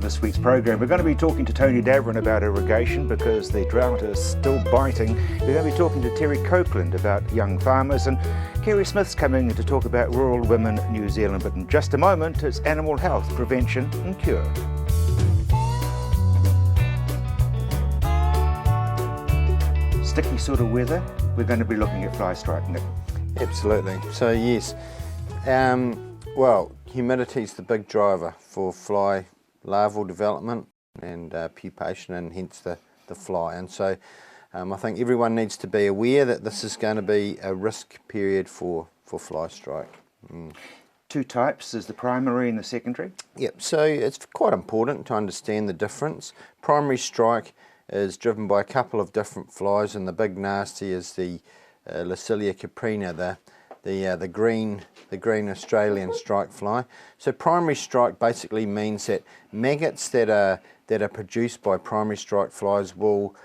this week's program. We're going to be talking to Tony Davern about irrigation because the drought is still biting. We're going to be talking to Terry Copeland about young farmers, and Kerry Smith's coming in to talk about rural women New Zealand. But in just a moment, it's animal health, prevention and cure. Sticky sort of weather, we're going to be looking at fly strike, Nick. Absolutely. So yes, well, humidity is the big driver for fly larval development and pupation, and hence the fly. And so I think everyone needs to be aware that this is going to be a risk period for fly strike. Two types, is the primary and the secondary? Yep, so it's quite important to understand the difference. Primary strike is driven by a couple of different flies, and the big nasty is the Lasilia caprina, the green Australian strike fly. So primary strike basically means that maggots that are produced by primary strike flies will,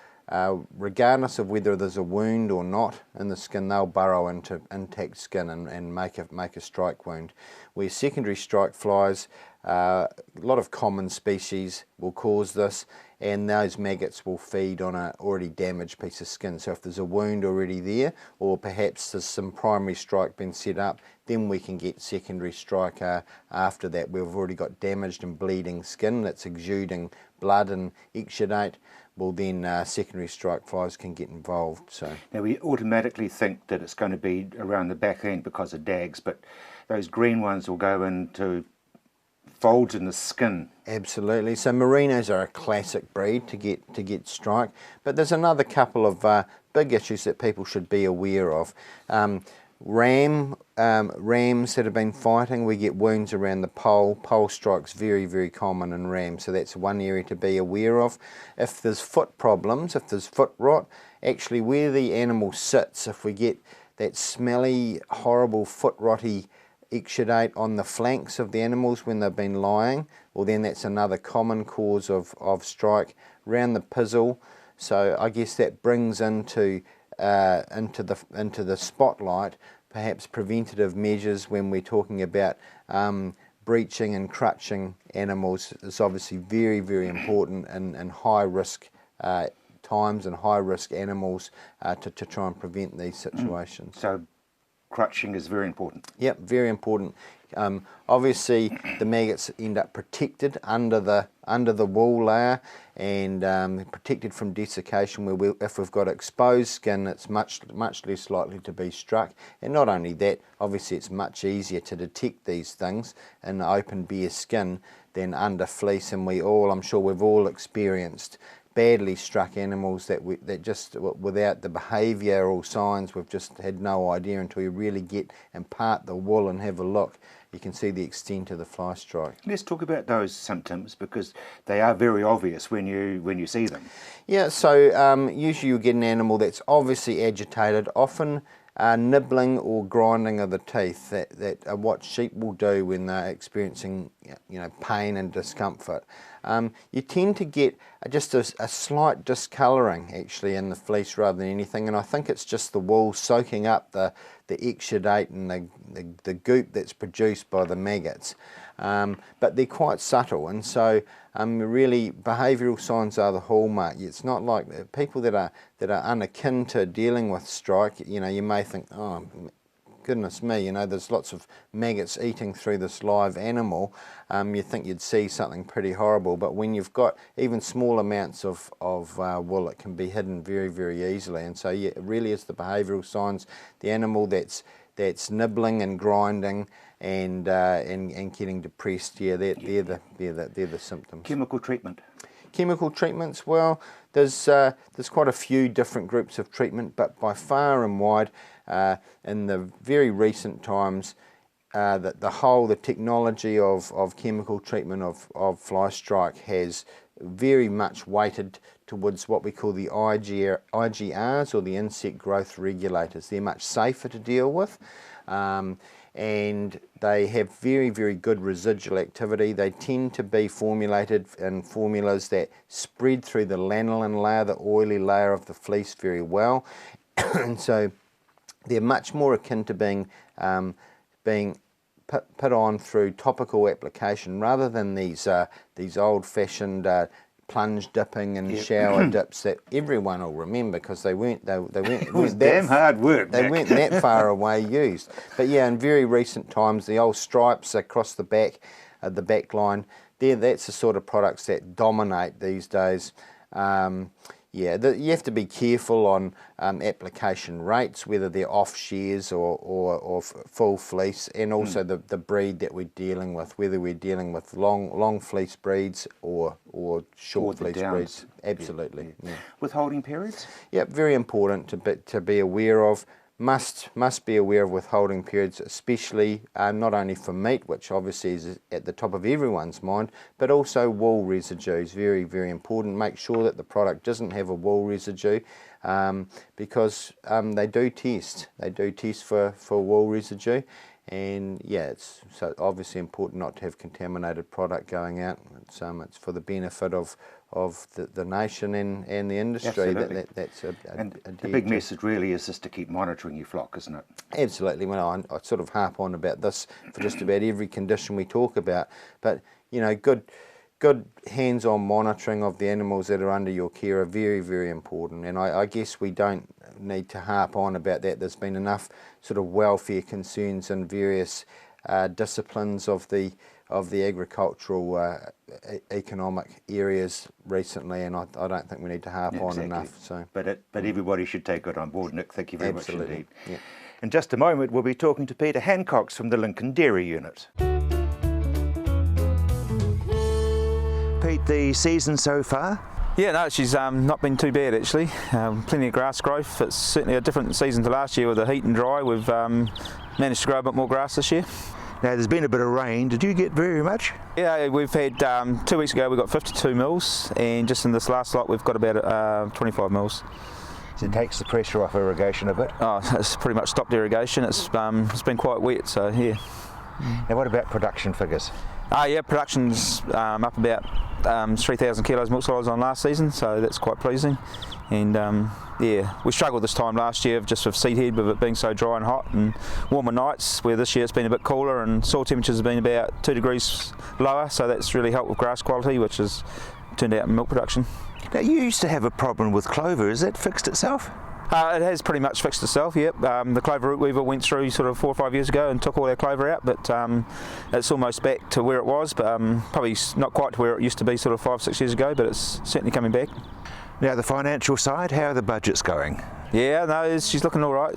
regardless of whether there's a wound or not in the skin, they'll burrow into intact skin and make a strike wound. Where secondary strike flies, a lot of common species will cause this, and those maggots will feed on an already damaged piece of skin. So if there's a wound already there, or perhaps there's some primary strike been set up, then we can get secondary strike after that. We've already got damaged and bleeding skin that's exuding blood and exudate. Well, then secondary strike flies can get involved. So now we automatically think that it's going to be around the back end because of dags, but those green ones will go into folds in the skin. Absolutely. So merinos are a classic breed to get strike, but there's another couple of big issues that people should be aware of. Rams that have been fighting, we get wounds around the pole. Pole strike's very, very common in rams, so that's one area to be aware of. If there's foot problems, if there's foot rot, actually where the animal sits, if we get that smelly, horrible foot rotty exudate on the flanks of the animals when they've been lying, well then that's another common cause of strike. Round the pizzle, so I guess that brings into the spotlight perhaps preventative measures when we're talking about breaching and crutching animals. Is obviously very, very important in high risk times and high risk animals to try and prevent these situations. So crutching is very important. Yep, very important. Obviously, the maggots end up protected under the wool layer and protected from desiccation. If we've got exposed skin, it's much less likely to be struck. And not only that, obviously it's much easier to detect these things in open bare skin than under fleece. And I'm sure we've all experienced badly struck animals that just without the behavioural signs, we've just had no idea until you really get and part the wool and have a look. You can see the extent of the fly strike. Let's talk about those symptoms because they are very obvious when you see them. Yeah, so usually you get an animal that's obviously agitated, often nibbling or grinding of the teeth. That what sheep will do when they're experiencing pain and discomfort. You tend to get just a slight discolouring actually in the fleece rather than anything, and I think it's just the wool soaking up the exudate and the goop that's produced by the maggots. But they're quite subtle, and so really behavioural signs are the hallmark. It's not like people that are unakin to dealing with strike. You may think, oh goodness me, there's lots of maggots eating through this live animal. You think you'd see something pretty horrible, but when you've got even small amounts of wool, it can be hidden very, very easily. And so yeah, it really is the behavioural signs. The animal that's nibbling and grinding and getting depressed. Yeah, they're the symptoms. Chemical treatment. Chemical treatments, well, there's quite a few different groups of treatment, but by far and wide, in the very recent times, the technology of chemical treatment of fly strike has very much weighted towards what we call the IGRs, or the insect growth regulators. They're much safer to deal with. And they have very, very good residual activity. They tend to be formulated in formulas that spread through the lanolin layer, the oily layer of the fleece, very well. And so they're much more akin to being put on through topical application rather than these old-fashioned plunge dipping and shower dips that everyone will remember, because they weren't It was damn hard work. They weren't that far away used. But yeah, in very recent times, the old stripes across the back line, that's the sort of products that dominate these days. You have to be careful on application rates, whether they're off shears or full fleece, and also the breed that we're dealing with, whether we're dealing with long fleece breeds or short fleece breeds. Absolutely. Yeah. Withholding periods? Yeah, very important to be aware of. Must be aware of withholding periods, especially not only for meat, which obviously is at the top of everyone's mind, but also wool residues. Very, very important. Make sure that the product doesn't have a wool residue, because they do test. They do test for wool residue, and yeah, it's so obviously important not to have contaminated product going out. It's for the benefit of the nation and the industry. That's the big message really is just to keep monitoring your flock, isn't it? Absolutely. Well, I sort of harp on about this for just about every condition we talk about, but you know, good hands-on monitoring of the animals that are under your care are very, very important, and I guess we don't need to harp on about that. There's been enough sort of welfare concerns in various disciplines of the agricultural economic areas recently, and I don't think we need to harp on enough. So, but everybody should take it on board, Nick. Thank you very much indeed. Yeah. In just a moment, we'll be talking to Peter Hancock from the Lincoln Dairy Unit. Pete, the season so far? Yeah, no, she's not been too bad actually. Plenty of grass growth. It's certainly a different season to last year with the heat and dry. We've managed to grow a bit more grass this year. Now, there's been a bit of rain. Did you get very much? Yeah, we've had 2 weeks ago we got 52 mils, and just in this last lot we've got about 25 mils. So it takes the pressure off irrigation a bit? Oh, it's pretty much stopped irrigation. It's been quite wet, so yeah. Now, what about production figures? Yeah, production's up about 3,000 kilos milk solids on last season, so that's quite pleasing. And yeah, we struggled this time last year just with seed head, with it being so dry and hot, and warmer nights, where this year it's been a bit cooler and soil temperatures have been about 2 degrees lower, so that's really helped with grass quality, which has turned out in milk production. Now, you used to have a problem with clover. Has that fixed itself? It has pretty much fixed itself, yep. The clover root weaver went through sort of 4 or 5 years ago and took all our clover out, but it's almost back to where it was, but probably not quite to where it used to be sort of 5 or 6 years ago, but it's certainly coming back. Now, the financial side, how are the budgets going? Yeah, no, she's looking all right.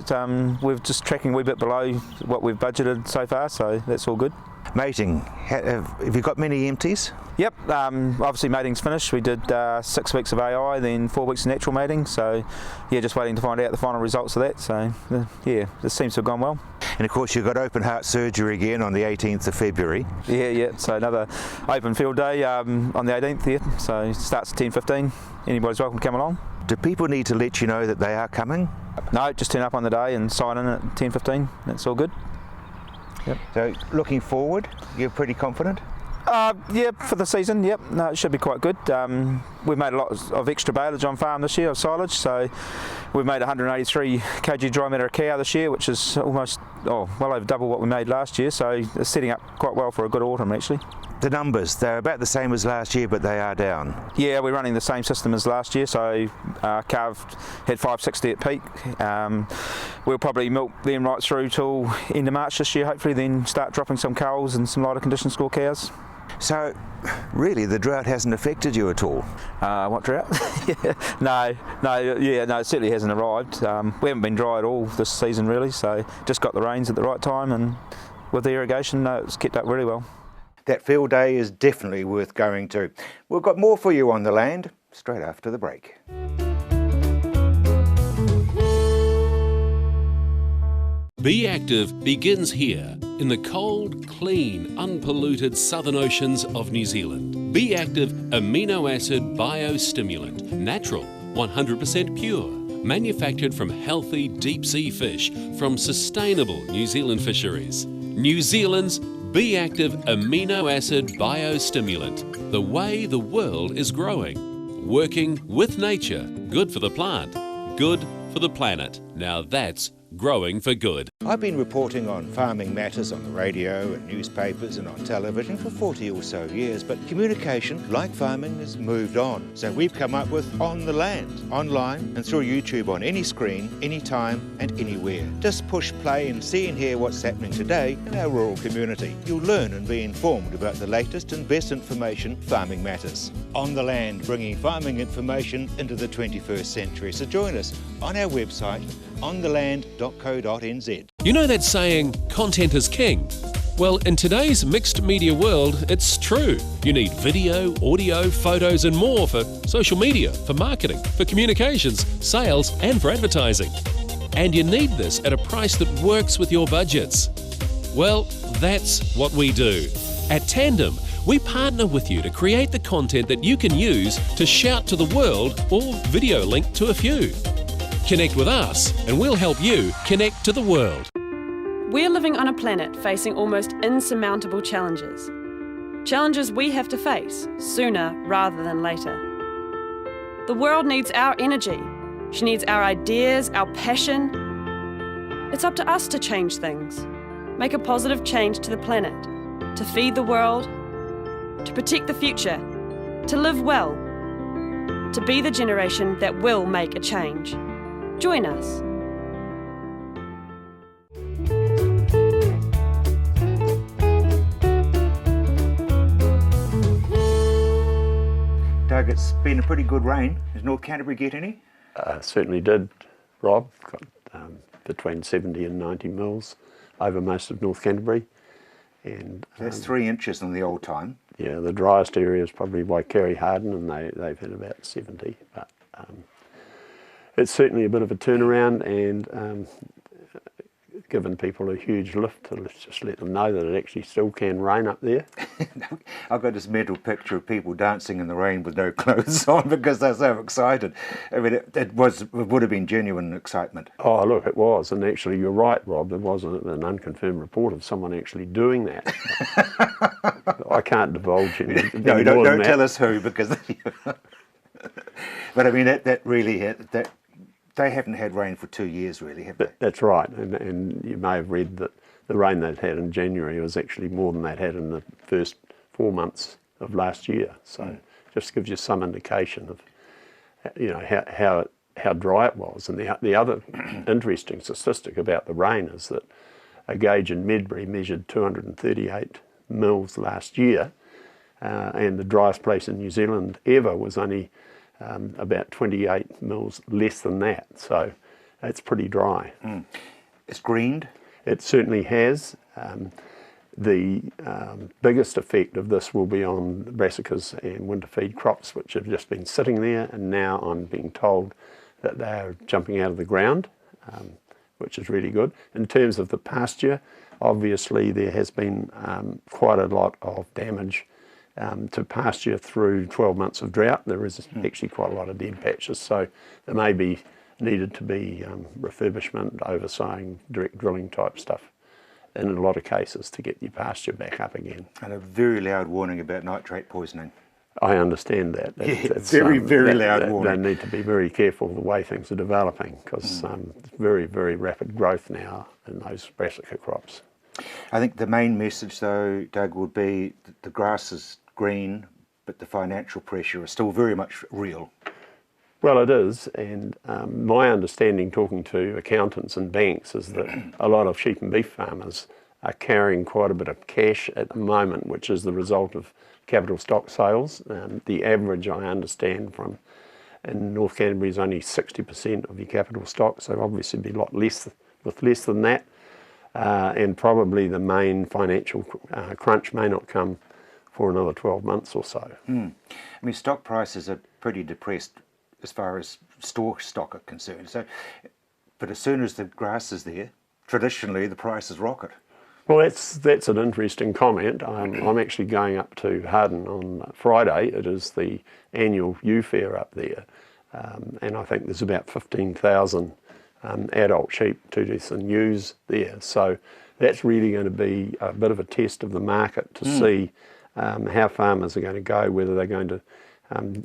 We're just tracking a wee bit below what we've budgeted so far, so that's all good. Mating, have you got many empties? Yep, obviously mating's finished. We did 6 weeks of AI, then 4 weeks of natural mating, so yeah, just waiting to find out the final results of that. So yeah, this seems to have gone well. And of course you've got open heart surgery again on the 18th of February. Yeah, so another open field day on the 18th here, so it starts at 10:15. Anybody's welcome to come along. Do people need to let you know that they are coming? No, just turn up on the day and sign in at 10:15, that's all good. Yep. So looking forward, you're pretty confident? Yeah, for the season, yep. No, it should be quite good. We've made a lot of extra baleage on farm this year of silage, so we've made 183 kg dry matter a cow this year, which is almost, well over double what we made last year, so it's setting up quite well for a good autumn actually. The numbers, they're about the same as last year, but they are down. Yeah, we're running the same system as last year, so calf had 560 at peak. We'll probably milk them right through till end of March this year, hopefully, then start dropping some culls and some lighter condition score cows. So, really, the drought hasn't affected you at all? What drought? No, it certainly hasn't arrived. We haven't been dry at all this season, really, so just got the rains at the right time, and with the irrigation, it's kept up really well. That field day is definitely worth going to. We've got more for you on the land straight after the break. Be Active begins here in the cold, clean, unpolluted southern oceans of New Zealand. Be Active amino acid biostimulant, natural, 100% pure, manufactured from healthy deep sea fish from sustainable New Zealand fisheries. New Zealand's Be Active amino acid biostimulant, the way the world is growing. Working with nature, good for the plant, good for the planet. Now that's growing for good. I've been reporting on farming matters on the radio and newspapers and on television for 40 or so years, but communication, like farming, has moved on. So we've come up with On the Land, online and through YouTube on any screen, anytime and anywhere. Just push play and see and hear what's happening today in our rural community. You'll learn and be informed about the latest and best information farming matters. On the Land, bringing farming information into the 21st century. So join us on our website, ontheland.co.nz. You know that saying, content is king? Well, in today's mixed media world, it's true. You need video, audio, photos and more for social media, for marketing, for communications, sales and for advertising. And you need this at a price that works with your budgets. Well, that's what we do. At Tandem, we partner with you to create the content that you can use to shout to the world or video link to a few. Connect with us and we'll help you connect to the world. We're living on a planet facing almost insurmountable challenges. Challenges we have to face sooner rather than later. The world needs our energy. She needs our ideas, our passion. It's up to us to change things, make a positive change to the planet, to feed the world, to protect the future, to live well, to be the generation that will make a change. Join us. Doug, it's been a pretty good rain. Does North Canterbury get any? Certainly did, Rob. Got between 70 and 90 mils over most of North Canterbury. And That's 3 inches in the old time. yeah, the driest area is probably Waikari Harden, and they've had about 70. But it's certainly a bit of a turnaround, and given people a huge lift to just let them know that it actually still can rain up there. I've got this mental picture of people dancing in the rain with no clothes on because they're so excited. I mean, it would have been genuine excitement. Oh, look, it was. And actually, you're right, Rob. There was an unconfirmed report of someone actually doing that. I can't divulge any No, more don't than tell that. us who, because... But I mean, that really... They haven't had rain for 2 years, really, have they? That's right. And you may have read that the rain they'd had in January was actually more than they'd had in the first 4 months of last year. So just gives you some indication of, you know, how dry it was. And the other interesting statistic about the rain is that a gauge in Medbury measured 238 mils last year, and the driest place in New Zealand ever was only about 28 mils less than that. So it's pretty dry. It's greened. It certainly has. The biggest effect of this will be on brassicas and winter feed crops, which have just been sitting there, and now I'm being told that they're jumping out of the ground, which is really good. In terms of the pasture, obviously there has been quite a lot of damage to pasture through 12 months of drought. There is actually quite a lot of dead patches, so there may be needed to be refurbishment, oversowing, direct drilling type stuff in a lot of cases to get your pasture back up again. And a very loud warning about nitrate poisoning. I understand that. It's very loud warning. They need to be very careful the way things are developing, because very, very rapid growth now in those brassica crops. I think the main message, though, Doug, would be that the grass is green, but the financial pressure is still very much real. Well, it is, and my understanding, talking to accountants and banks, is that a lot of sheep and beef farmers are carrying quite a bit of cash at the moment, which is the result of capital stock sales. The average, I understand, from in North Canterbury is only 60% of your capital stock, so obviously it'd be a lot less than that. And probably the main financial crunch may not come for another 12 months or so. I mean, stock prices are pretty depressed as far as store stock are concerned. So, but as soon as the grass is there, traditionally the prices rocket. Well, that's an interesting comment. I'm actually going up to Harden on Friday. It is the annual ewe fair up there, and I think there's about 15,000 adult sheep, two-teeth and ewes there. So that's really going to be a bit of a test of the market to see how farmers are going to go, whether they're going to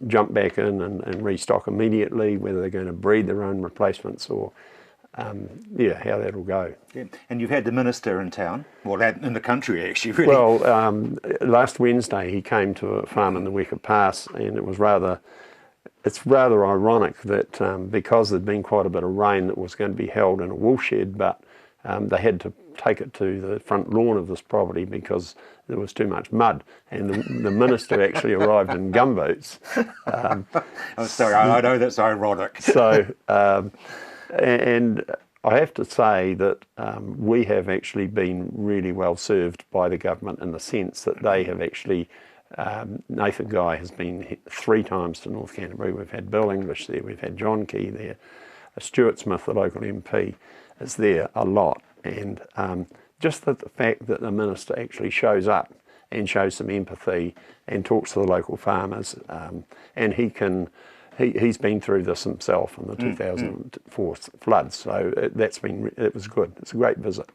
jump back in and restock immediately, whether they're going to breed their own replacements, or yeah, how that'll go. Yeah. And you've had the minister in town, well, in the country actually, really. Well, last Wednesday he came to a farm in the Weka Pass, and it's rather ironic that because there'd been quite a bit of rain that was going to be held in a wool shed, but they had to take it to the front lawn of this property because there was too much mud, and the minister actually arrived in gumboots. I'm sorry, I know that's ironic. So, and I have to say that we have actually been really well served by the government in the sense that they have actually, Nathan Guy has been 3 times to North Canterbury. We've had Bill English there, we've had John Key there, Stuart Smith, the local MP, is there a lot. And just the fact that the minister actually shows up and shows some empathy and talks to the local farmers, and he's been through this himself in the 2004 floods, so it was good. It's a great visit.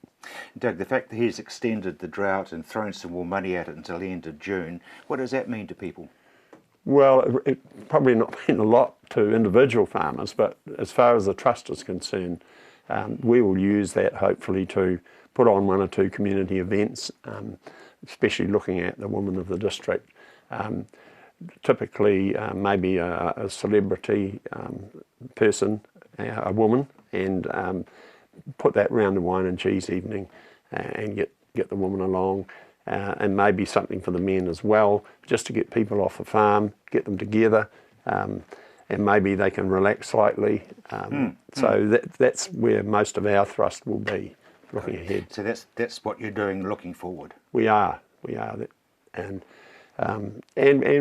Doug, the fact that he's extended the drought and thrown some more money at it until the end of June, what does that mean to people? Well, it probably not mean a lot to individual farmers, but as far as the trust is concerned, we will use that hopefully to put on 1 or 2 community events, especially looking at the women of the district. Typically maybe a celebrity person, a woman, and put that round the wine and cheese evening and get the woman along, and maybe something for the men as well, just to get people off the farm, get them together, and maybe they can relax slightly. So that's where most of our thrust will be looking ahead. So that's what you're doing looking forward. We are, and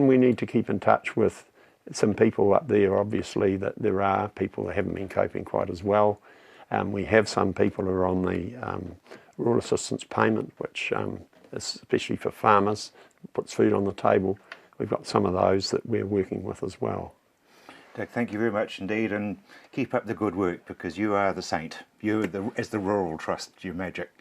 we need to keep in touch with some people up there. Obviously, that there are people that haven't been coping quite as well. We have some people who are on the rural assistance payment, which especially for farmers, puts food on the table. We've got some of those that we're working with as well. Doug, thank you very much indeed, and keep up the good work, because you are the saint. You, as the Rural Trust, you're magic.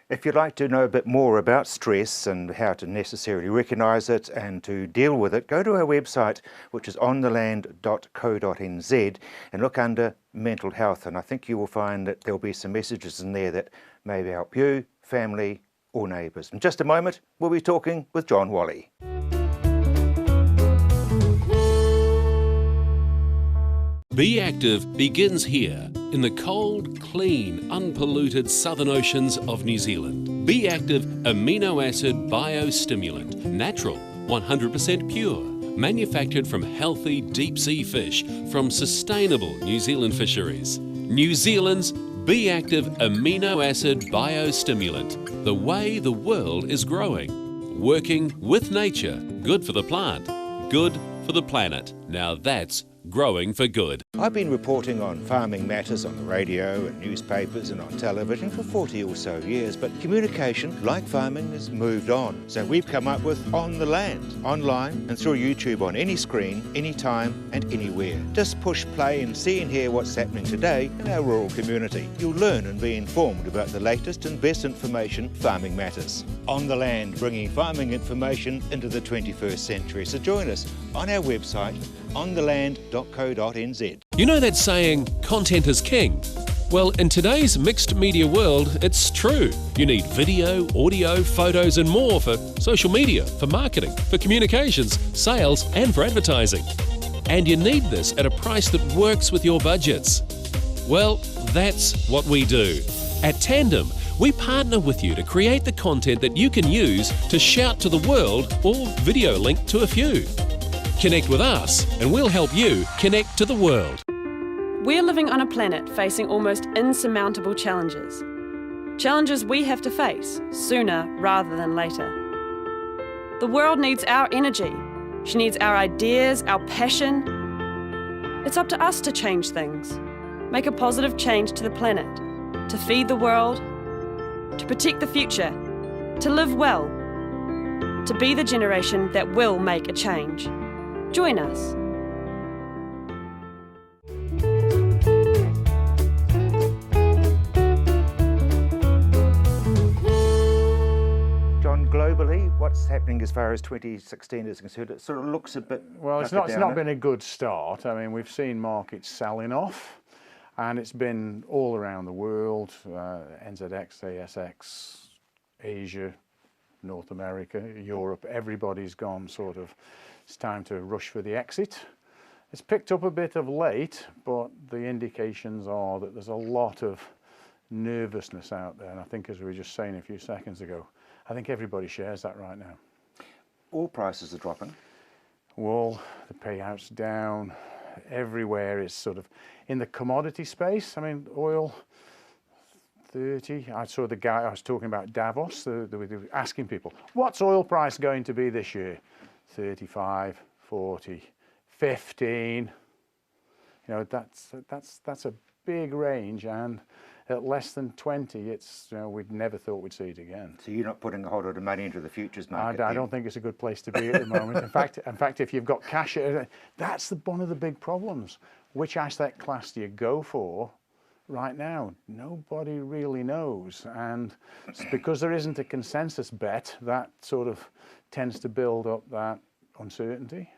If you'd like to know a bit more about stress and how to necessarily recognise it and to deal with it, go to our website, which is ontheland.co.nz, and look under mental health, and I think you will find that there'll be some messages in there that may help you, family or neighbours. In just a moment, we'll be talking with John Wally. Be Active begins here in the cold, clean, unpolluted southern oceans of New Zealand. Be Active amino acid biostimulant, natural, 100% pure, manufactured from healthy deep sea fish from sustainable New Zealand fisheries. New Zealand's Be Active amino acid biostimulant, the way the world is growing. Working with nature, good for the plant, good for the planet. Now that's growing for good. I've been reporting on farming matters on the radio and newspapers and on television for 40 or so years, but communication, like farming, has moved on. So we've come up with On the Land, online and through YouTube on any screen, anytime and anywhere. Just push play and see and hear what's happening today in our rural community. You'll learn and be informed about the latest and best information farming matters. On the Land, bringing farming information into the 21st century. So join us on our website, ontheland.co.nz. You know that saying, content is king? Well, in today's mixed media world, it's true. You need video, audio, photos and more for social media, for marketing, for communications, sales and for advertising. And you need this at a price that works with your budgets. Well, that's what we do. At Tandem, we partner with you to create the content that you can use to shout to the world or video link to a few. Connect with us and we'll help you connect to the world. We're living on a planet facing almost insurmountable challenges. Challenges we have to face sooner rather than later. The world needs our energy. She needs our ideas, our passion. It's up to us to change things. Make a positive change to the planet. To feed the world. To protect the future. To live well. To be the generation that will make a change. Join us. John, globally, what's happening as far as 2016 is concerned? It sort of looks a bit well, it's like not been a good start. I mean, we've seen markets selling off. And it's been all around the world, NZX, ASX, Asia, North America, Europe. Everybody's gone sort of, it's time to rush for the exit. It's picked up a bit of late, but the indications are that there's a lot of nervousness out there. And I think, as we were just saying a few seconds ago, I think everybody shares that right now. Oil prices are dropping. Well, the payout's down. Everywhere is sort of in the commodity space. I mean, oil, 30. I saw the guy, I was talking about Davos, they were asking people, what's oil price going to be this year? 35, 40, 15. You know, that's a big range, and at less than 20, it's, you know, we'd never thought we'd see it again. So you're not putting a whole lot of money into the futures market? I don't think it's a good place to be at the moment. In fact, if you've got cash, that's one of the big problems. Which asset class do you go for right now? Nobody really knows, and it's because there isn't a consensus bet that sort of tends to build up that uncertainty.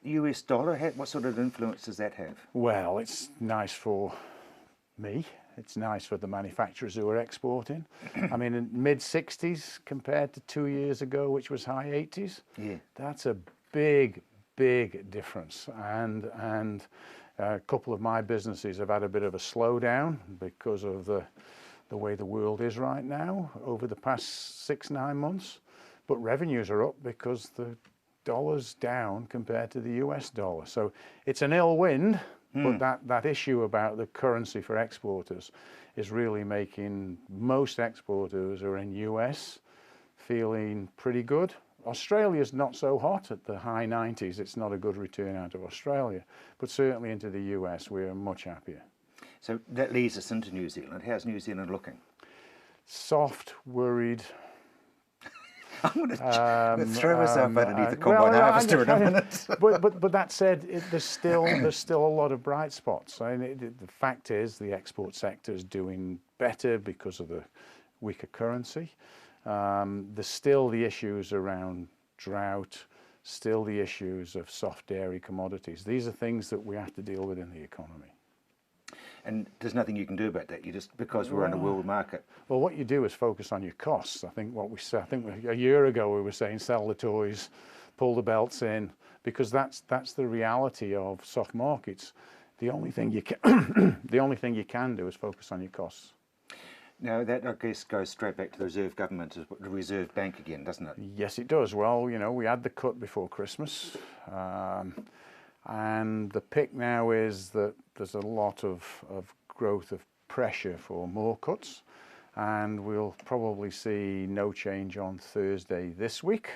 US dollar, what sort of influence does that have? Well, it's nice for me. It's nice for the manufacturers who are exporting. I mean, in mid-60s compared to 2 years ago, which was high 80s. Yeah. That's a big, big difference. And a couple of my businesses have had a bit of a slowdown because of the way the world is right now over the past 6-9 months. But revenues are up because the dollar's down compared to the US dollar. So it's an ill wind. But that issue about the currency for exporters is really making most exporters who are in US feeling pretty good. Australia's not so hot at the high 90s. It's not a good return out of Australia. But certainly into the US, we're much happier. So that leads us into New Zealand. How's New Zealand looking? Soft, worried. I'm going to throw myself underneath the combine harvester in a minute. but that said, there's still a lot of bright spots. I mean, the fact is, the export sector is doing better because of the weaker currency. There's still the issues around drought, still the issues of soft dairy commodities. These are things that we have to deal with in the economy. And there's nothing you can do about that. You just, because we're in a world market. Well, what you do is focus on your costs. I think a year ago we were saying sell the toys, pull the belts in, because that's the reality of soft markets. The only thing you can do is focus on your costs. Now that, I guess, goes straight back to the Reserve Government, the Reserve Bank again, doesn't it? Yes, it does. Well, you know, we had the cut before Christmas. And the pick now is that there's a lot of growth of pressure for more cuts, and we'll probably see no change on Thursday this week.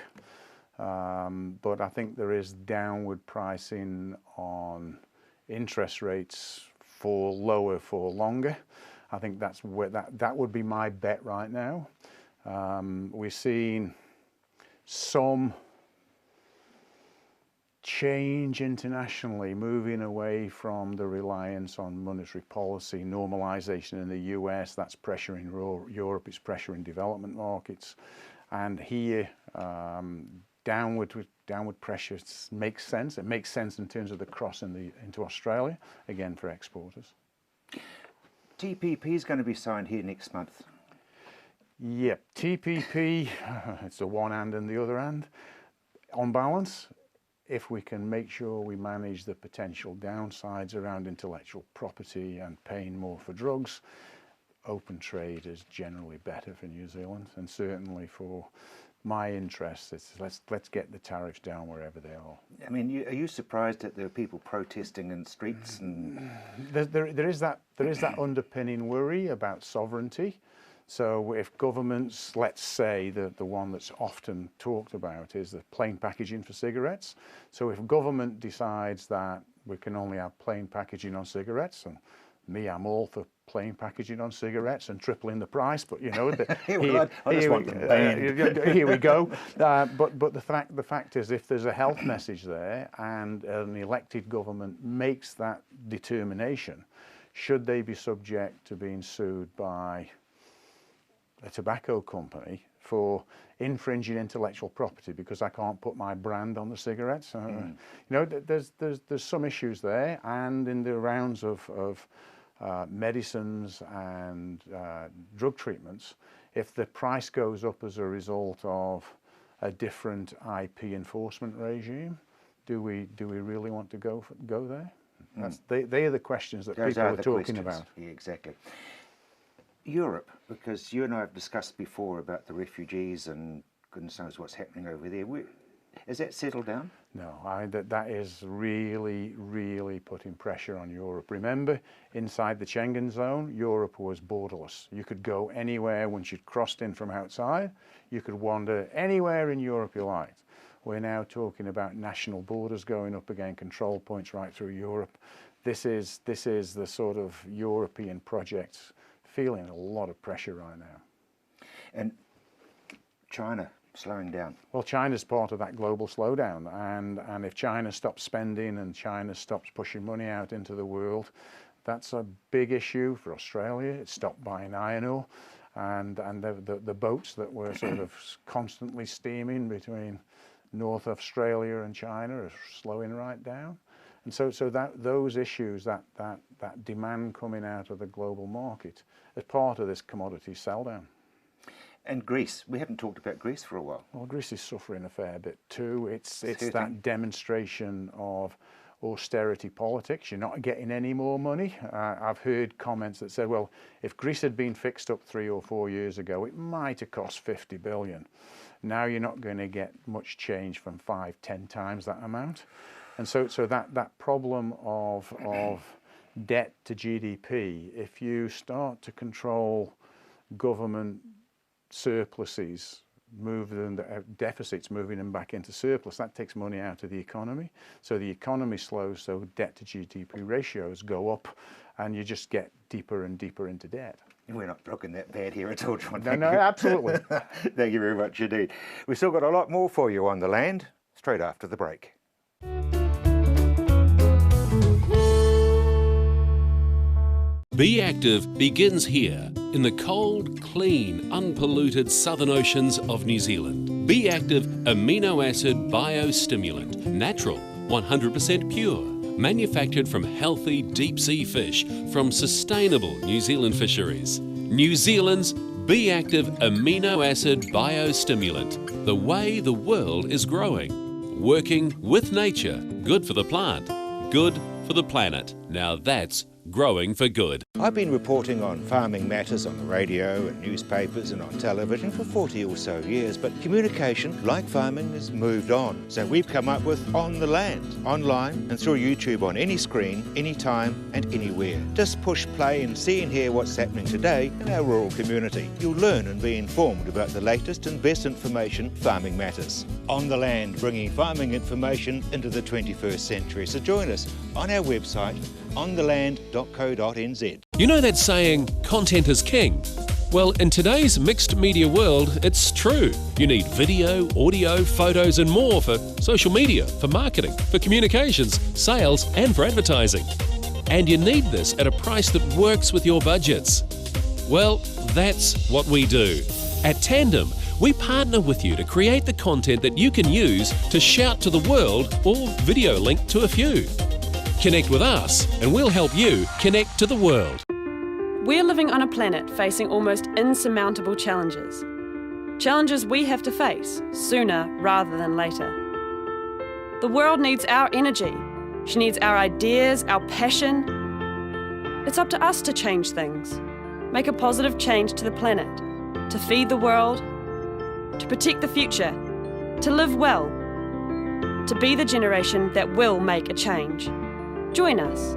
But I think there is downward pricing on interest rates for lower for longer. I think that's where that would be my bet right now. We're seeing some change internationally, moving away from the reliance on monetary policy, normalization in the US, that's pressuring Europe, it's pressuring development markets. And here, downward pressure makes sense. It makes sense in terms of the cross into Australia, again for exporters. TPP is going to be signed here next month. Yep, TPP, it's the one hand and the other hand. On balance, if we can make sure we manage the potential downsides around intellectual property and paying more for drugs, open trade is generally better for New Zealand, and certainly for my interest, it's let's get the tariffs down wherever they are. I mean, are you surprised that there are people protesting in streets? And there is that underpinning worry about sovereignty. So if governments, let's say the one that's often talked about is the plain packaging for cigarettes. So if government decides that we can only have plain packaging on cigarettes, and I'm all for plain packaging on cigarettes and tripling the price, but you know, here we go. But the fact is, if there's a health message there and an elected government makes that determination, should they be subject to being sued by a tobacco company for infringing intellectual property because I can't put my brand on the cigarettes? You know, there's some issues there, and in the rounds of medicines and drug treatments, if the price goes up as a result of a different IP enforcement regime, do we really want to go there? They are the questions that people are talking about. Yeah, exactly. Europe, because you and I have discussed before about the refugees and goodness knows what's happening over there. Is that settled down? No, that is really putting pressure on Europe. Remember, inside the Schengen zone, Europe was borderless. You could go anywhere once you'd crossed in from outside. You could wander anywhere in Europe you liked. We're now talking about national borders going up again, control points right through Europe. This is the sort of European project feeling a lot of pressure right now. And China slowing down. Well, China's part of that global slowdown, and if China stops spending and China stops pushing money out into the world, that's a big issue for Australia. It stopped buying iron ore, and the boats that were sort of constantly steaming between North Australia and China are slowing right down. And so those issues, that demand coming out of the global market is part of this commodity sell down. And Greece, we haven't talked about Greece for a while. Well, Greece is suffering a fair bit too. It's that demonstration of austerity politics. You're not getting any more money. I've heard comments that said, well, if Greece had been fixed up 3 or 4 years ago, it might have cost 50 billion. Now you're not going to get much change from 5-10 times that amount. And so that problem of debt to GDP, if you start to control government surpluses, deficits, moving them back into surplus, that takes money out of the economy. So the economy slows, so debt to GDP ratios go up, and you just get deeper and deeper into debt. We're not looking that bad here at all, John. No, absolutely. Thank you very much indeed. We've still got a lot more for you on the land, straight after the break. Be Active begins here in the cold, clean, unpolluted southern oceans of New Zealand. Be Active amino acid biostimulant, natural, 100% pure, manufactured from healthy deep sea fish from sustainable New Zealand fisheries. New Zealand's Be Active amino acid biostimulant, the way the world is growing. Working with nature, good for the plant, good for the planet. Now that's growing for good. I've been reporting on farming matters on the radio and newspapers and on television for 40 or so years, but communication, like farming, has moved on. So we've come up with On the Land, online and through YouTube on any screen, anytime and anywhere. Just push play and see and hear what's happening today in our rural community. You'll learn and be informed about the latest and best information farming matters. On the Land, bringing farming information into the 21st century. So join us on our website, ontheland.co.nz. You know that saying, content is king? Well, in today's mixed media world, it's true. You need video, audio, photos and more for social media, for marketing, for communications, sales and for advertising. And you need this at a price that works with your budgets. Well, that's what we do. At Tandem, we partner with you to create the content that you can use to shout to the world or video link to a few. Connect with us and we'll help you connect to the world. We're living on a planet facing almost insurmountable challenges. Challenges we have to face sooner rather than later. The world needs our energy. She needs our ideas, our passion. It's up to us to change things, make a positive change to the planet, to feed the world, to protect the future, to live well, to be the generation that will make a change. Join us.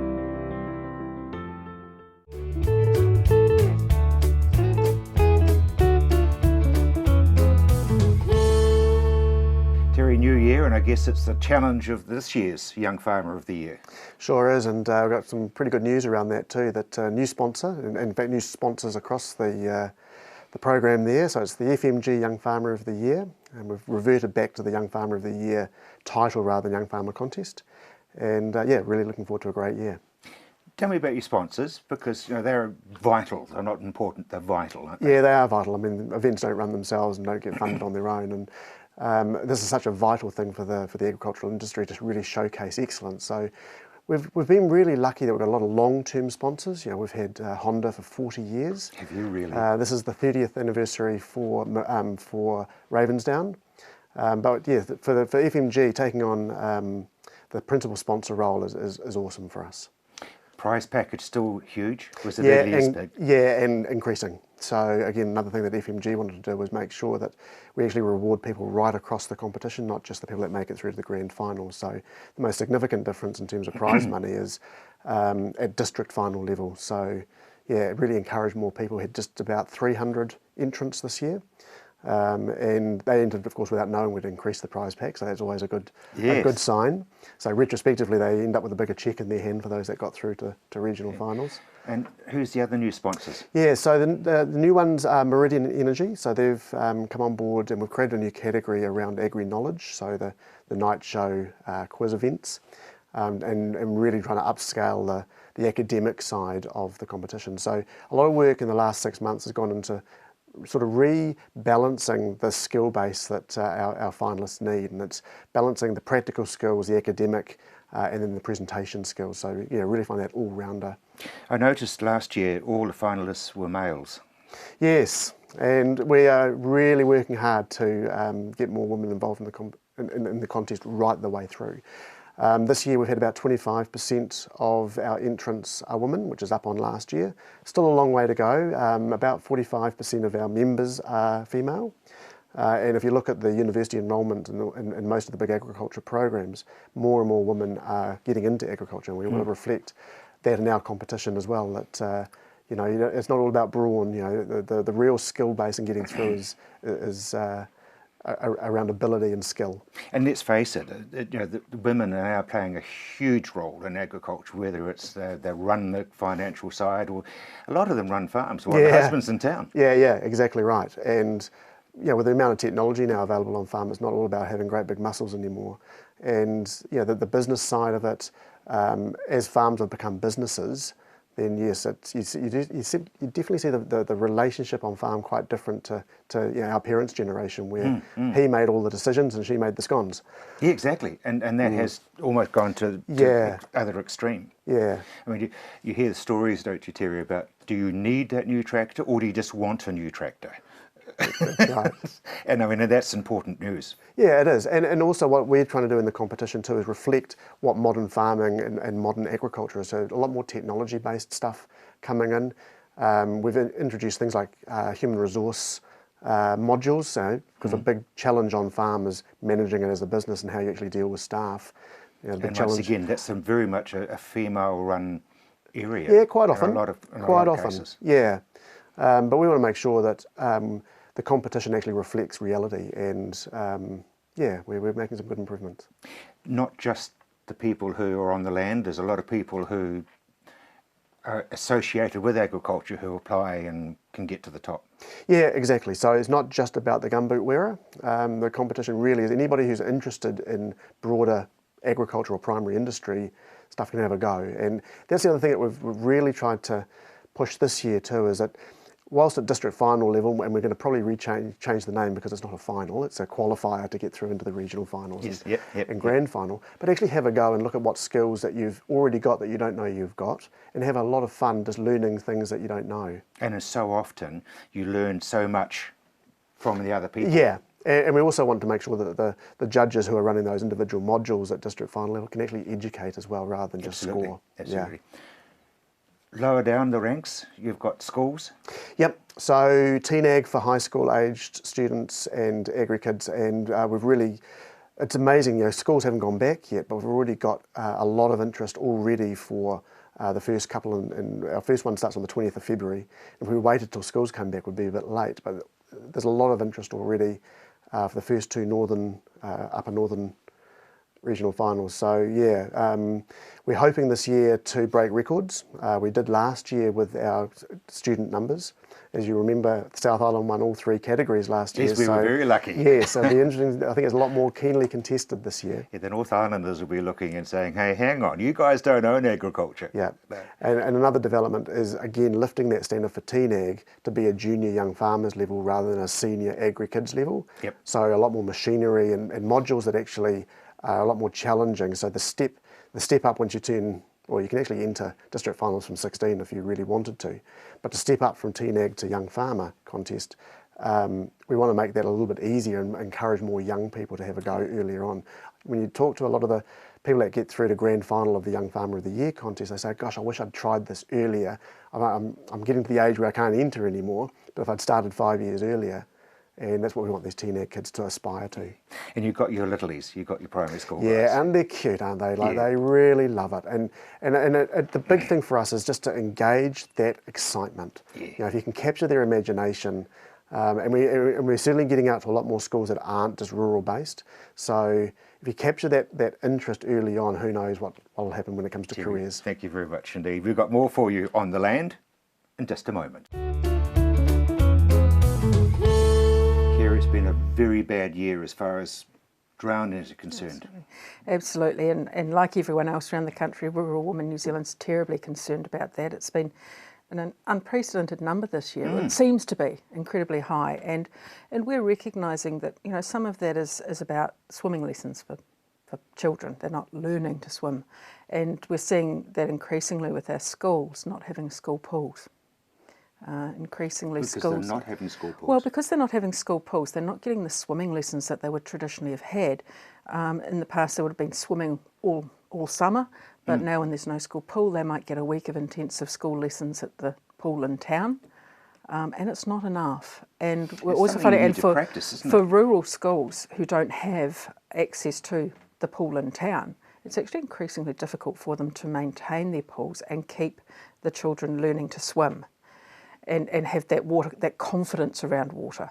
Terry, new year, and I guess it's the challenge of this year's Young Farmer of the Year. Sure is, and we've got some pretty good news around that too, that new sponsor, and in fact new sponsors across the program there, so it's the FMG Young Farmer of the Year, and we've reverted back to the Young Farmer of the Year title rather than Young Farmer Contest. And yeah, really looking forward to a great year. Tell me about your sponsors, because they're vital. They're not important, they're vital, aren't they? Yeah, they are vital. I mean, events don't run themselves and don't get funded on their own, and this is such a vital thing for the agricultural industry to really showcase excellence. So We've been really lucky that we've got a lot of long-term sponsors. You know, we've had Honda for 40 years. Have you really? This is the 30th anniversary for Ravensdown. But yeah, for FMG, taking on the principal sponsor role is awesome for us. Prize package still huge? Was it really as big? Yeah, and increasing. So again, another thing that FMG wanted to do was make sure that we actually reward people right across the competition, not just the people that make it through to the grand final. So the most significant difference in terms of prize money is at district final level. So yeah, it really encouraged more people. We had just about 300 entrants this year. And they entered, of course, without knowing we'd increase the prize pack, so that's always a good sign. So retrospectively, they end up with a bigger cheque in their hand for those that got through to regional finals. And who's the other new sponsors? Yeah, so the new ones are Meridian Energy. So they've come on board, and we've created a new category around agri-knowledge, so the night show quiz events, and really trying to upscale the academic side of the competition. So a lot of work in the last 6 months has gone into sort of rebalancing the skill base that our finalists need, and it's balancing the practical skills, the academic, and then the presentation skills. So yeah, really find that all-rounder. I noticed last year all the finalists were males. Yes, and we are really working hard to get more women involved in the contest right the way through. This year we've had about 25% of our entrants are women, which is up on last year. Still a long way to go. About 45% of our members are female. And if you look at the university enrolment in most of the big agriculture programs, more and more women are getting into agriculture, and we want to reflect that in our competition as well. That you know, it's not all about brawn. You know, the real skill base in getting through is around ability and skill. And let's face it, you know, the women are now playing a huge role in agriculture, whether it's they run the financial side, or a lot of them run farms while their husband's in town. Yeah, exactly right. And you know, with the amount of technology now available on farm, it's not all about having great big muscles anymore. And you know, the business side of it, as farms have become businesses, then yes, you definitely see the relationship on farm quite different to you know, our parents' generation, where he made all the decisions and she made the scones. Yeah, exactly, and that has almost gone to the other extreme. Yeah. I mean, you hear the stories, don't you, Terry, about do you need that new tractor or do you just want a new tractor? Right. And I mean, that's important news. Yeah, it is. And also what we're trying to do in the competition too is reflect what modern farming and modern agriculture is. So a lot more technology-based stuff coming in. We've introduced things like human resource modules, because a big challenge on farm is managing it as a business and how you actually deal with staff. You know, and once again, that's very much a female-run area. Yeah, quite often. In a lot of cases. Yeah. But we want to make sure that the competition actually reflects reality, and yeah, we're making some good improvements. Not just the people who are on the land, there's a lot of people who are associated with agriculture who apply and can get to the top. Yeah, exactly. So it's not just about the gumboot wearer. The competition really is anybody who's interested in broader agricultural primary industry stuff can have a go. And that's the other thing that we've really tried to push this year too, is that whilst at district final level, and we're going to probably change the name because it's not a final, it's a qualifier to get through into the regional finals and grand final, but actually have a go and look at what skills that you've already got that you don't know you've got, and have a lot of fun just learning things that you don't know. And so often you learn so much from the other people. Yeah. And we also want to make sure that the judges who are running those individual modules at district final level can actually educate as well, rather than just score. Absolutely. Lower down the ranks, you've got schools. Yep, so TNAG for high school aged students and agri kids, and we've really, it's amazing, you know, schools haven't gone back yet, but we've already got a lot of interest already for the first couple, and our first one starts on the 20th of February. If we waited till schools come back, would be a bit late, but there's a lot of interest already for the first two upper northern regional finals. So yeah, we're hoping this year to break records. We did last year with our student numbers. As you remember, South Island won all three categories last year. Yes, we were very lucky. Yeah, so it'll be interesting. I think it's a lot more keenly contested this year. Yeah, the North Islanders will be looking and saying, hey, hang on, you guys don't own agriculture. Yeah, and another development is, again, lifting that standard for TNAG to be a junior young farmers level rather than a senior agri-kids level. Yep. So a lot more machinery and modules that actually are a lot more challenging. So the the step up once you turn, or you can actually enter district finals from 16 if you really wanted to, but to step up from TNAG to Young Farmer contest, we want to make that a little bit easier and encourage more young people to have a go earlier on. When you talk to a lot of the people that get through to grand final of the Young Farmer of the Year contest, they say, gosh, I wish I'd tried this earlier. I'm getting to the age where I can't enter anymore, but if I'd started 5 years earlier, and that's what we want these TNAG kids to aspire to. And you've got your littlies, you've got your primary school Yeah, guys. and they're cute, aren't they? Like, Yeah. they really love it. And the big thing for us is just to engage that excitement. Yeah. You know, if you can capture their imagination, and we're certainly getting out to a lot more schools that aren't just rural based. So if you capture that interest early on, who knows what will happen when it comes to Terry, careers. thank you very much indeed. We've got more for you on the land in just a moment. Kerry, it's been a very bad year as far as drownings are concerned. Absolutely, and like everyone else around the country, Rural Women New Zealand's terribly concerned about that. It's been an unprecedented number this year. It seems to be incredibly high, and we're recognising that, you know, some of that is about swimming lessons for children. They're not learning to swim, and we're seeing that increasingly with our schools not having school pools. Increasingly Because schools... they're not having school pools. Well, because they're not having school pools, they're not getting the swimming lessons that they would traditionally have had. In the past, they would have been swimming all summer, but now when there's no school pool, they might get a week of intensive school lessons at the pool in town, and it's not enough. And we're It's also something finding, you and need to practice, isn't for it? rural schools who don't have access to the pool in town, it's actually increasingly difficult for them to maintain their pools and keep the children learning to swim. And have that confidence around water.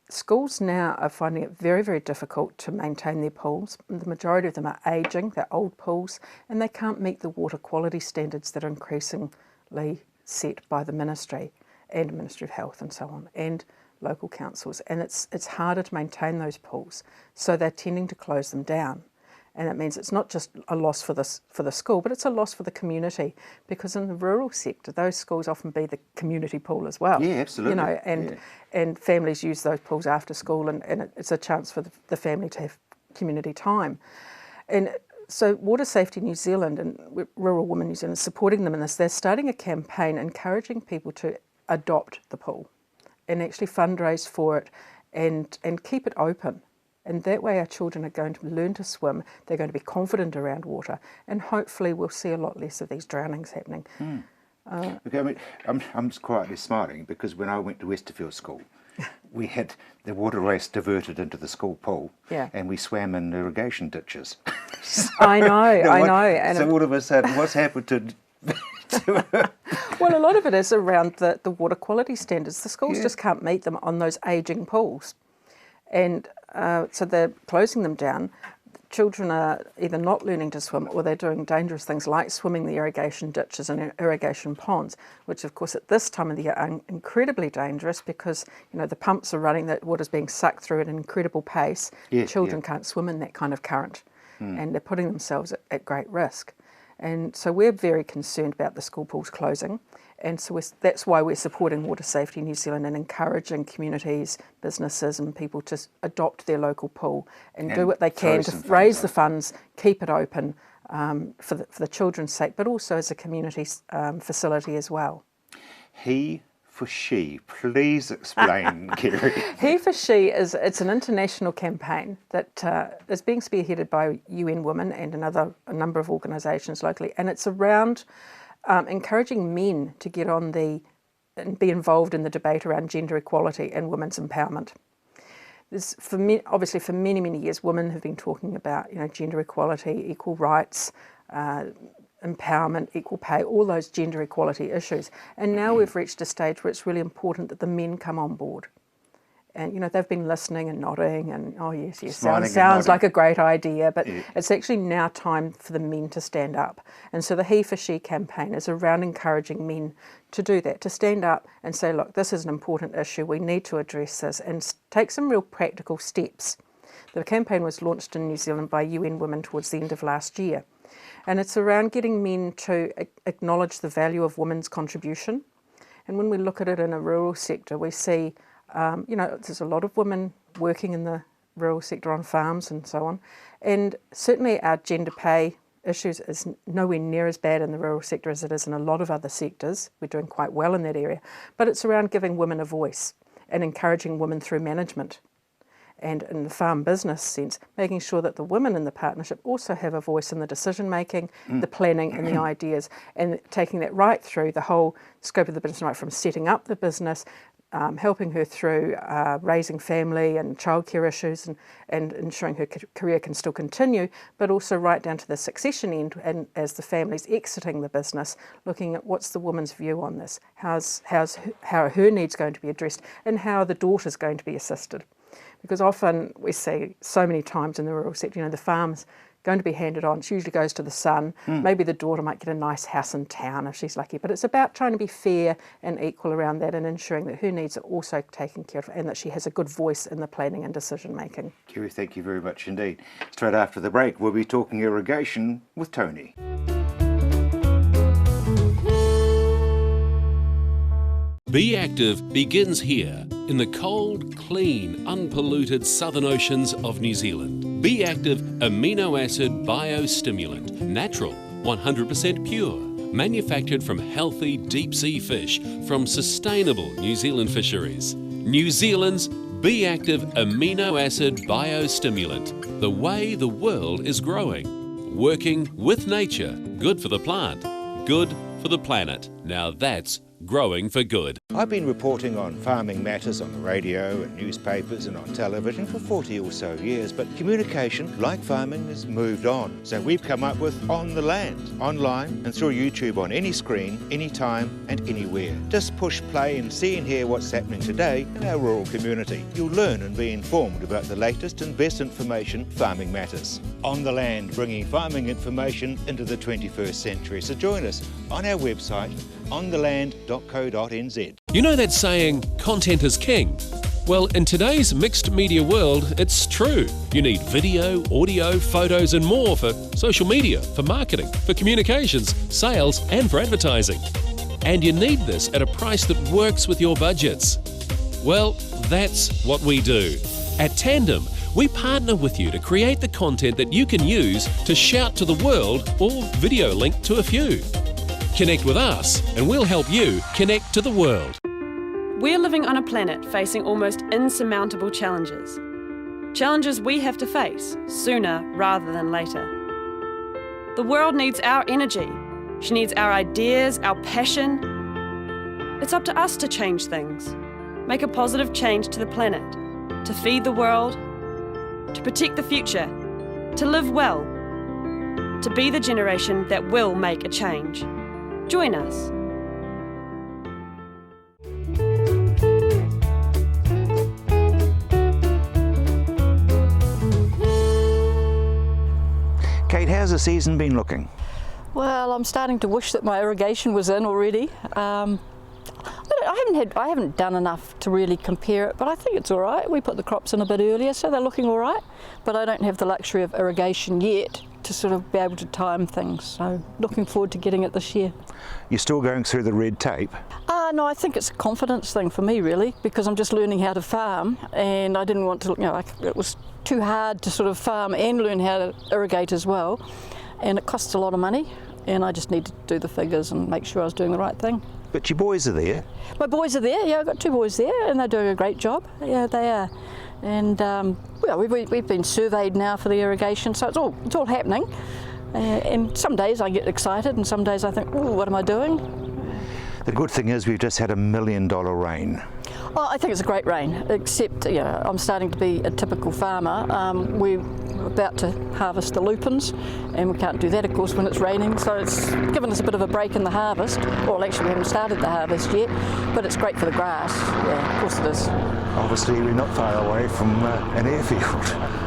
Schools now are finding it very, very difficult to maintain their pools. The majority of them are ageing, they're old pools, and they can't meet the water quality standards that are increasingly set by the Ministry and Ministry of Health and so on, and local councils. And it's harder to maintain those pools, so they're tending to close them down. And that means it's not just a loss for the school, but it's a loss for the community, because in the rural sector, those schools often be the community pool as well. Yeah, absolutely. You know, and families use those pools after school, and it's a chance for the family to have community time. And so Water Safety New Zealand and Rural Women New Zealand is supporting them in this. They're starting a campaign encouraging people to adopt the pool and actually fundraise for it and keep it open. And that way our children are going to learn to swim, they're going to be confident around water, and hopefully we'll see a lot less of these drownings happening. Okay, I mean, I'm just quietly smiling because when I went to Westerfield School, we had the water race diverted into the school pool, Yeah. and we swam in irrigation ditches. I know. And so all of a sudden, what's happened to well, a lot of it is around the water quality standards. The schools Yeah. just can't meet them on those ageing pools. And so they're closing them down. Children are either not learning to swim, or they're doing dangerous things like swimming the irrigation ditches and irrigation ponds, which of course at this time of the year are incredibly dangerous, because, you know, the pumps are running, that water's being sucked through at an incredible pace. Yeah, Children yeah. can't swim in that kind of current, and they're putting themselves at great risk. And so we're very concerned about the school pools closing, and so that's why we're supporting Water Safety New Zealand and encouraging communities, businesses and people to adopt their local pool and do what they can to raise the funds, keep it open for the children's sake, but also as a community facility as well. He for she? Please explain, Kerry. He for She it's an international campaign that is being spearheaded by UN Women and a number of organisations locally, and it's around encouraging men to get on and be involved in the debate around gender equality and women's empowerment. Obviously for many, many years, women have been talking about, you know, gender equality, equal rights, empowerment, equal pay, all those gender equality issues. And now we've reached a stage where it's really important that the men come on board. And, you know, they've been listening and nodding and, oh, yes, sounds like a great idea, but it's actually now time for the men to stand up. And so the He for She campaign is around encouraging men to do that, to stand up and say, look, this is an important issue, we need to address this, and take some real practical steps. The campaign was launched in New Zealand by UN Women towards the end of last year. And it's around getting men to acknowledge the value of women's contribution. And when we look at it in a rural sector, we see, you know, there's a lot of women working in the rural sector on farms and so on. And certainly our gender pay issues is nowhere near as bad in the rural sector as it is in a lot of other sectors. We're doing quite well in that area. But it's around giving women a voice and encouraging women through management. And in the farm business sense, making sure that the women in the partnership also have a voice in the decision making, the planning and the ideas, and taking that right through the whole scope of the business, right from setting up the business, helping her through raising family and childcare issues and ensuring her career can still continue, but also right down to the succession end, and as the family's exiting the business, looking at what's the woman's view on this, how are her needs going to be addressed, and how are the daughters going to be assisted. Because often we see so many times in the rural sector, the farm's going to be handed on. She usually goes to the son. Maybe the daughter might get a nice house in town if she's lucky. But it's about trying to be fair and equal around that and ensuring that her needs are also taken care of and that she has a good voice in the planning and decision making. Kerry, thank you very much indeed. Straight after the break, we'll be talking irrigation with Tony. Be Active begins here in the cold, clean, unpolluted southern oceans of New Zealand. Be Active amino acid biostimulant, natural, 100% pure, manufactured from healthy deep sea fish from sustainable New Zealand fisheries. New Zealand's Be Active amino acid biostimulant, the way the world is growing. Working with nature, good for the plant, good for the planet. Now that's growing for good. I've been reporting on farming matters on the radio and newspapers and on television for 40 or so years, but communication, like farming, has moved on. So we've come up with On the Land, online and through YouTube on any screen, anytime and anywhere. Just push play and see and hear what's happening today in our rural community. You'll learn and be informed about the latest and best information farming matters. On the Land, bringing farming information into the 21st century. So join us on our website, ontheland.co.nz. You know that saying, content is king? Well, in today's mixed media world, it's true. You need video, audio, photos and more for social media, for marketing, for communications, sales and for advertising. And you need this at a price that works with your budgets. Well, that's what we do. At Tandem, we partner with you to create the content that you can use to shout to the world or video link to a few. Connect with us and we'll help you connect to the world. We're living on a planet facing almost insurmountable challenges. Challenges we have to face sooner rather than later. The world needs our energy. She needs our ideas, our passion. It's up to us to change things, make a positive change to the planet, to feed the world, to protect the future, to live well, to be the generation that will make a change. Join us. Kate, how's the season been looking? Well, I'm starting to wish that my irrigation was in already. I haven't done enough to really compare it, but I think it's all right. We put the crops in a bit earlier, so they're looking all right. But I don't have the luxury of irrigation yet to sort of be able to time things. So looking forward to getting it this year. You're still going through the red tape? No, I think it's a confidence thing for me really, because I'm just learning how to farm, and I didn't want to, it was too hard to sort of farm and learn how to irrigate as well. And it costs a lot of money, and I just need to do the figures and make sure I was doing the right thing. But your boys are there? My boys are there, yeah, I've got 2 boys there, and they're doing a great job. Yeah, they are. And we've been surveyed now for the irrigation, so it's all happening. And some days I get excited, and some days I think, oh, what am I doing? The good thing is we've just had $1 million rain. Well, I think it's a great rain, except I'm starting to be a typical farmer. We're about to harvest the lupins, and we can't do that, of course, when it's raining, so it's given us a bit of a break in the harvest. Well, actually, we haven't started the harvest yet, but it's great for the grass. Yeah, of course it is. Obviously, we're not far away from an airfield.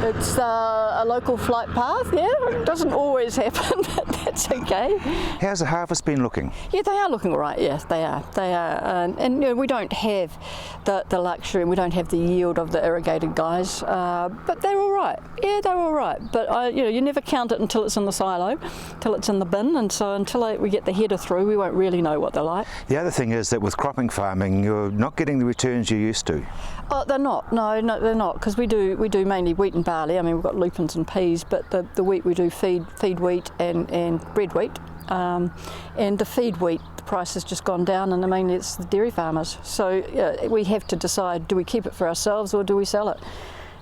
It's a local flight path, yeah. It doesn't always happen, but that's okay. How's the harvest been looking? Yeah, they are looking all right, yes, they are. They are, and we don't have the luxury, and we don't have the yield of the irrigated guys, but they're all right. Yeah, they're all right, but you never count it until it's in the silo, till it's in the bin, and so until we get the header through, we won't really know what they're like. The other thing is that with cropping farming, you're not getting the returns you used to. Oh, they're not. No, they're not, because we do mainly wheat and barley. I mean, we've got lupins and peas, but the wheat we do feed wheat and bread wheat. And the feed wheat, the price has just gone down, and mainly it's the dairy farmers. So we have to decide: do we keep it for ourselves or do we sell it?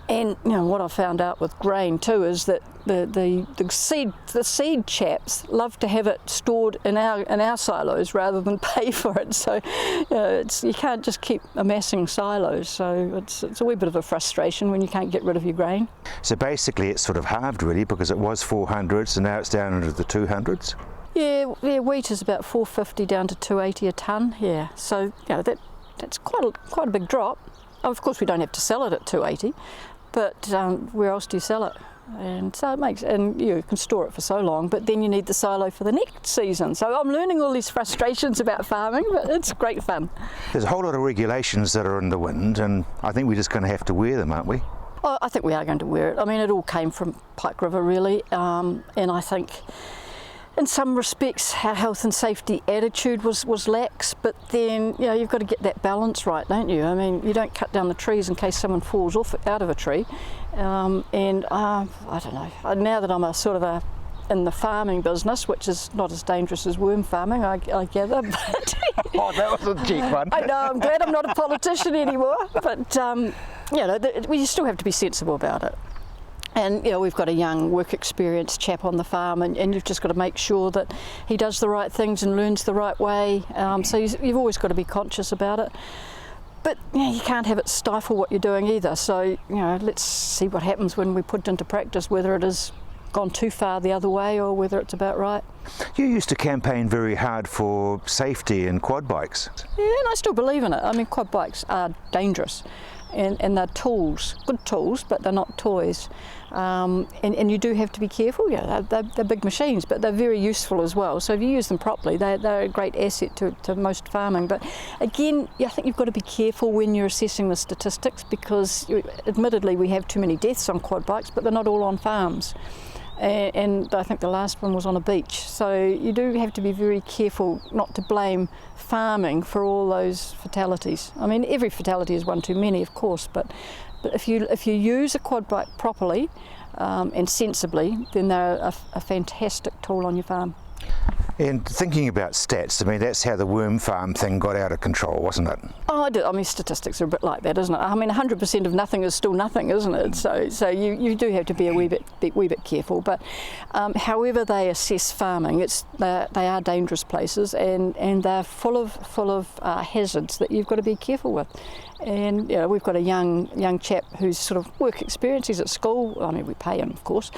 And what I found out with grain too is that the seed chaps love to have it stored in our silos rather than pay for it. So you can't just keep amassing silos. So it's a wee bit of a frustration when you can't get rid of your grain. So basically it's sort of halved really, because it was 400s and now it's down into the 200s? Yeah, wheat is about 450 down to 280 a tonne. Yeah, so that's quite a big drop. Of course, we don't have to sell it at 280, but where else do you sell it? And so you can store it for so long, but then you need the silo for the next season. So I'm learning all these frustrations about farming, but it's great fun. There's a whole lot of regulations that are in the wind, and I think we're just going to have to wear them, aren't we? Oh, I think we are going to wear it. I mean, it all came from Pike River, really, and I think in some respects our health and safety attitude was lax, but then you've got to get that balance right, don't you? I mean, you don't cut down the trees in case someone falls out of a tree, and I don't know, now that I'm in the farming business, which is not as dangerous as worm farming, I gather. But oh, that was a cheap one. I know, I'm glad I'm not a politician anymore, but we still have to be sensible about it. And we've got a young work experienced chap on the farm, and you've just got to make sure that he does the right things and learns the right way. So you've always got to be conscious about it. But you can't have it stifle what you're doing either. So let's see what happens when we put it into practice, whether it has gone too far the other way or whether it's about right. You used to campaign very hard for safety in quad bikes. Yeah, and I still believe in it. I mean, quad bikes are dangerous. And they're tools, good tools, but they're not toys. And you do have to be careful. They're big machines, but they're very useful as well. So if you use them properly, they're a great asset to most farming. But again, I think you've got to be careful when you're assessing the statistics, because admittedly we have too many deaths on quad bikes, but they're not all on farms. And I think the last one was on a beach. So you do have to be very careful not to blame farming for all those fatalities. I mean, every fatality is one too many, of course, but if you use a quad bike properly and sensibly, then they're a fantastic tool on your farm. And thinking about stats, I mean, that's how the worm farm thing got out of control, wasn't it? Oh, I mean, statistics are a bit like that, isn't it? I mean, 100% of nothing is still nothing, isn't it? So you do have to be a wee bit careful. But however they assess farming, they are dangerous places, and they're full of hazards that you've got to be careful with. And we've got a young chap who's sort of work experience. He's at school. I mean, we pay him, of course,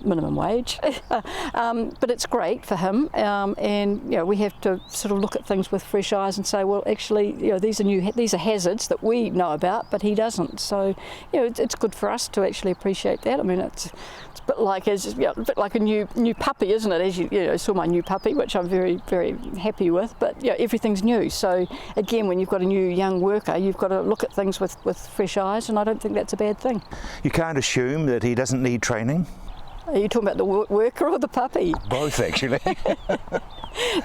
minimum wage, but it's great for him. And we have to sort of look at things with fresh eyes and say, well, actually, these are hazards that we know about, but he doesn't. So, it's good for us to actually appreciate that. I mean, it's a bit like a new puppy, isn't it? As you saw my new puppy, which I'm very, very happy with. But everything's new. So again, when you've got a new young worker, you've got to look at things with fresh eyes, and I don't think that's a bad thing. You can't assume that he doesn't need training? Are you talking about the worker or the puppy? Both, actually.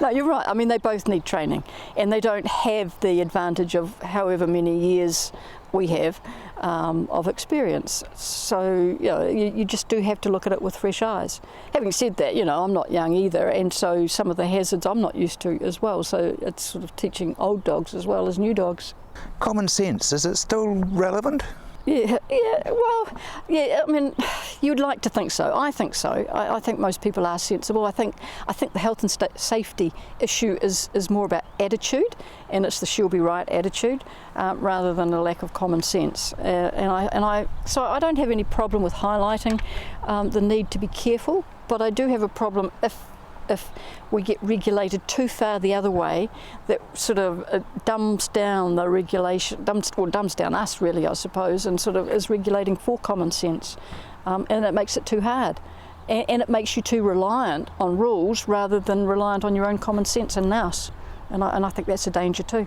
No, you're right. I mean, they both need training, and they don't have the advantage of however many years we have of experience. So you just do have to look at it with fresh eyes. Having said that, I'm not young either, and so some of the hazards I'm not used to as well. So it's sort of teaching old dogs as well as new dogs. Common sense, is it still relevant? Yeah. Well, I mean, you'd like to think so. I think so. I think most people are sensible. I think the health and safety issue is more about attitude, and it's the she'll be right attitude, rather than a lack of common sense. So I don't have any problem with highlighting the need to be careful, but I do have a problem if we get regulated too far the other way, that sort of dumbs down the regulation, dumbs down us really, I suppose, and sort of is regulating for common sense, and it makes it too hard, and it makes you too reliant on rules rather than reliant on your own common sense and nous, and I think that's a danger too.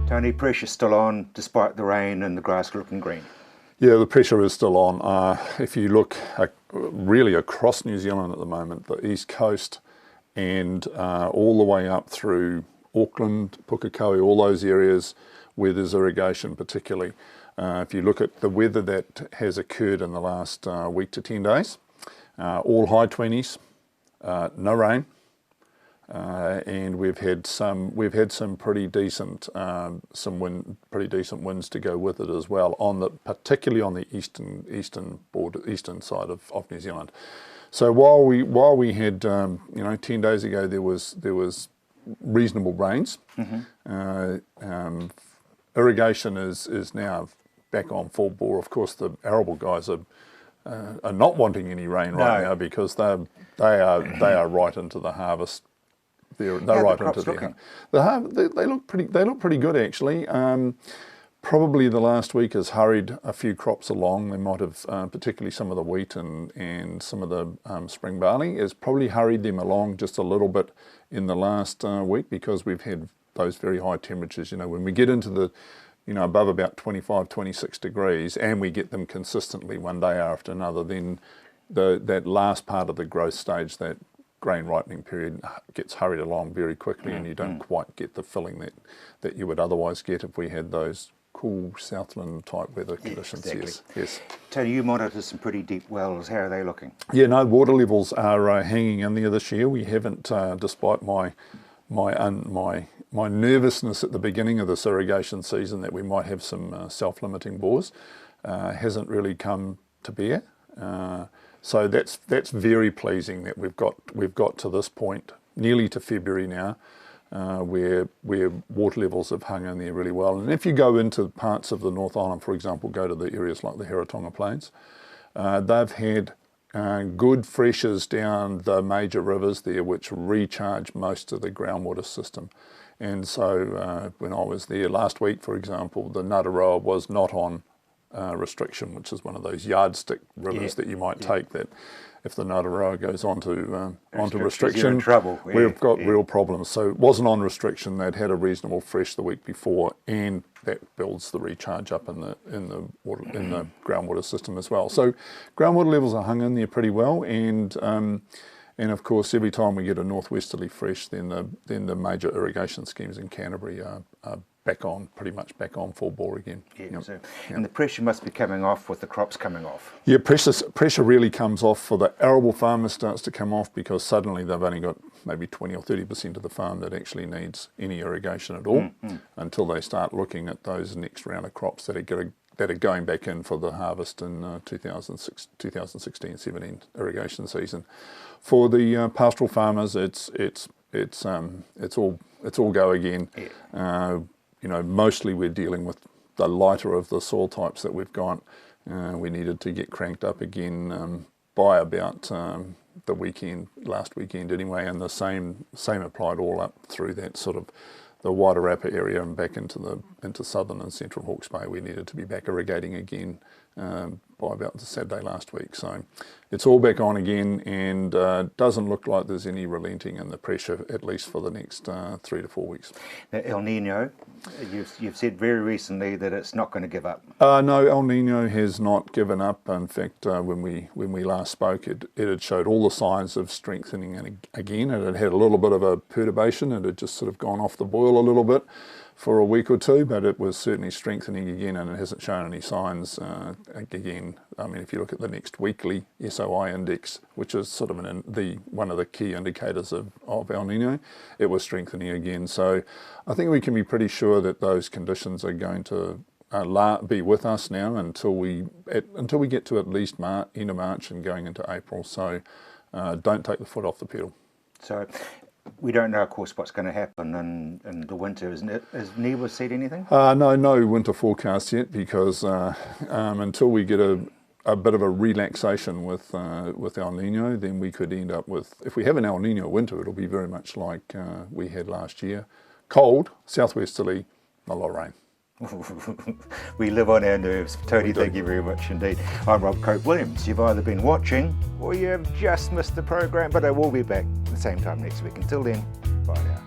Tony, pressure's still on despite the rain and the grass looking green. Yeah, the pressure is still on. If you look really across New Zealand at the moment, the east coast and all the way up through Auckland, Pukekohe, all those areas where there's irrigation particularly. If you look at the weather that has occurred in the last week to 10 days, all high 20s, no rain, and we've had some pretty decent pretty decent winds to go with it as well, particularly on the eastern side of New Zealand. So while we had 10 days ago there was reasonable rains, irrigation is now back on full bore. Of course, the arable guys are not wanting any rain right now because they are right into the harvest. They're right into the they look pretty good actually. Probably the last week has hurried a few crops along. They might have, particularly some of the wheat and some of the spring barley, has probably hurried them along just a little bit in the last week because we've had those very high temperatures. When we get into the above about 25, 26 degrees, and we get them consistently one day after another, then that last part of the growth stage, that grain ripening period, gets hurried along very quickly, and you don't quite get the filling that you would otherwise get if we had those cool Southland type weather conditions. Exactly. Yes. Tony, you monitor some pretty deep wells. How are they looking? Yeah, no, water levels are hanging in there this year. We haven't, despite my nervousness at the beginning of this irrigation season that we might have some self-limiting bores, hasn't really come to bear. So that's very pleasing that we've got to this point, nearly to February now, where water levels have hung in there really well. And if you go into parts of the North Island, for example, go to the areas like the Heratonga Plains, they've had good freshers down the major rivers there, which recharge most of the groundwater system. And so when I was there last week, for example, the Ngātaroa was not on restriction, which is one of those yardstick rivers that you might take, that if the Ngātaroa goes onto restriction, you're in trouble. We've got real problems. So it wasn't on restriction. They'd had a reasonable fresh the week before, and that builds the recharge up in the groundwater system as well. So groundwater levels are hung in there pretty well, and of course every time we get a northwesterly fresh, then the major irrigation schemes in Canterbury are pretty much back on full bore again. And the pressure must be coming off with the crops coming off. Yeah, pressure really comes off for the arable farmers, starts to come off because suddenly they've only got maybe 20 or 30% of the farm that actually needs any irrigation at all, until they start looking at those next round of crops that are going back in for the harvest in 2016-17 irrigation season. For the pastoral farmers, it's all go again. Mostly we're dealing with the lighter of the soil types that we've got. We needed to get cranked up again by about the last weekend anyway, and the same applied all up through that sort of the Wairarapa area and back into southern and central Hawke's Bay. We needed to be back irrigating again by about the Saturday last week. So it's all back on again, and doesn't look like there's any relenting in the pressure, at least for the next 3 to 4 weeks. Now, El Nino, you've said very recently that it's not going to give up. No, El Nino has not given up. In fact, when we last spoke, it had showed all the signs of strengthening again. It had a little bit of a perturbation. It had just sort of gone off the boil a little bit for a week or two, but it was certainly strengthening again, and it hasn't shown any signs again. I mean, if you look at the next weekly SOI index, which is sort of one of the key indicators of El Nino, it was strengthening again. So I think we can be pretty sure that those conditions are going to be with us now until we get to at least end of March and going into April. So don't take the foot off the pedal. So we don't know, of course, what's going to happen in the winter, isn't it? Has NIWA said anything? No winter forecast yet, because until we get a bit of a relaxation with El Nino, then we could end up with, if we have an El Nino winter, it'll be very much like we had last year. Cold, southwesterly, not a lot of rain. We live on our nerves. Tony, thank you very much indeed. I'm Rob Cope-Williams. You've either been watching or you have just missed the program, but I will be back at the same time next week. Until then, bye now.